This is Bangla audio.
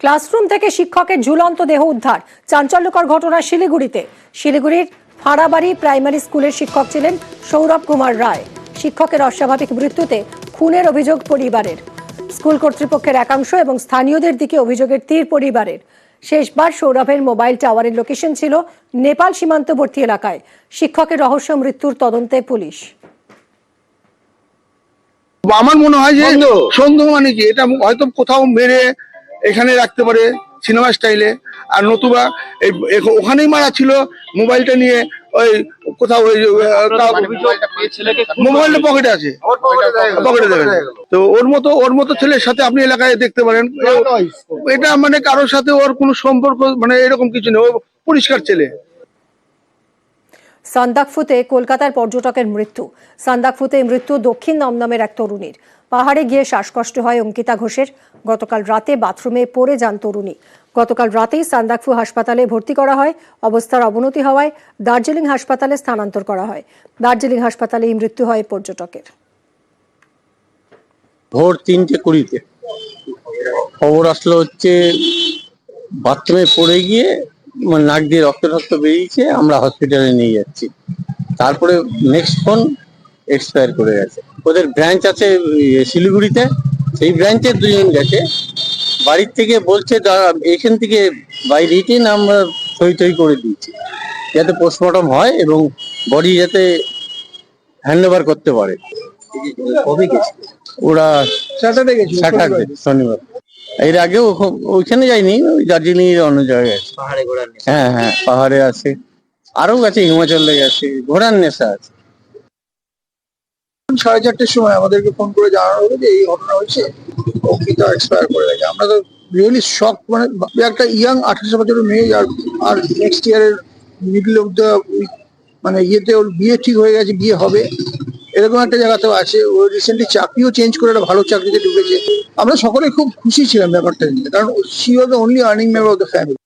ক্লাসরুম থেকে শিক্ষকের ঝুলন্ত দেহ উদ্ধার। চাঞ্চল্যকর ঘটনা শিলিগুড়িতে। শিলিগুড়ির ফাঁড়াবাড়ি প্রাইমারি স্কুলের শিক্ষক ছিলেন সৌরভ কুমার রায়। শিক্ষকের অস্বাভাবিক মৃত্যুতে খুনের অভিযোগ পরিবারের। স্কুল কর্তৃপক্ষের একাংশ এবং স্থানীয়দের দিকে অভিযোগের তীর পরিবারের। শেষবার সৌরভের মোবাইল টাওয়ারের লোকেশন ছিল নেপাল সীমান্তবর্তী এলাকায়। শিক্ষকের রহস্য মৃত্যুর তদন্তে পুলিশ। আমার মনে হয় যে সন্দেহ মানে কি, এটা হয়তো কোথাও মেরে এখানে রাখতে পারে সিনেমা স্টাইলে, আর নতুবা ওখানেই মারা ছিল। মোবাইলটা নিয়ে ওই কোথাও মোবাইলটা পকেটে আছে, পকেটে দেবেন। তো ওর মতো ছেলের সাথে আপনি এলাকায় দেখতে পারেন। এটা মানে কারোর সাথে ওর কোনো সম্পর্ক মানে এরকম কিছু নেই, ও পরিষ্কার ছেলে। সান্দাকফুতে কলকাতার পর্যটকের মৃত্যু। সান্দাকফুতে মৃত্যু দক্ষিণ দমদমের এক তরুণীর। পাহাড়ে গিয়ে শ্বাসকষ্ট হয় অঙ্কিতা ঘোষের। গতকাল রাতে বাথরুমে পড়ে যান তরুণী। গতকাল রাতেই সান্দাকফু হাসপাতালে ভর্তি করা হয়। অবস্থার অবনতি হওয়ায় দার্জিলিং হাসপাতালে স্থানান্তর করা হয়। দার্জিলিং হাসপাতালে এই মৃত্যু হয় পর্যটকের। ভোর 3:20 খবর আসলো হচ্ছে বাথরুমে পড়ে গিয়ে নাক দিয়ে রক্ত বেরিয়েছে, আমরা হসপিটালে নিয়ে যাচ্ছি। তারপরে নেক্সট ফোন এক্সপায়ার করে গেছে। ওদের ব্রাঞ্চ আছে শিলিগুড়িতে, সেই ব্রাঞ্চের দুজন গেছে। বাড়ির থেকে বলছে এখান থেকে বাই রিটেন আমরা সই করে দিয়েছি যাতে পোস্টমর্টম হয় এবং বডি যাতে হ্যান্ড ওভার করতে পারে। ওরা স্যাটারডে শনিবার। এর আগেও ওইখানে যায়নি, ওই দার্জিলিং এর অন্য জায়গায় আছে। হ্যাঁ, পাহাড়ে আছে, আরো গেছে, হিমাচলে গেছে, ঘোরার নেশা আছে। 4:30টার সময় আমাদেরকে ফোন করে জানানো হলো যে এই ঘটনা হয়েছে, অঙ্কিতা এক্সপায়ার করে গেছে। আমরা তো রিয়েলি শক। মানে একটা ইয়াং 28 বছরের মেয়ে, আর নেক্সট ইয়ারের মিডল অফ দ্য উইক মানে ইয়েতে ওর বিয়ে ঠিক হয়ে গেছে, বিয়ে হবে এরকম একটা জায়গাতেও আছে। ও রিসেন্টলি চাকরিও চেঞ্জ করে একটা ভালো চাকরিতে ঢুকেছে। আমরা সকলে খুব খুশি ছিলাম ব্যাপারটা নিয়ে, কারণ she was the only earning member of the family.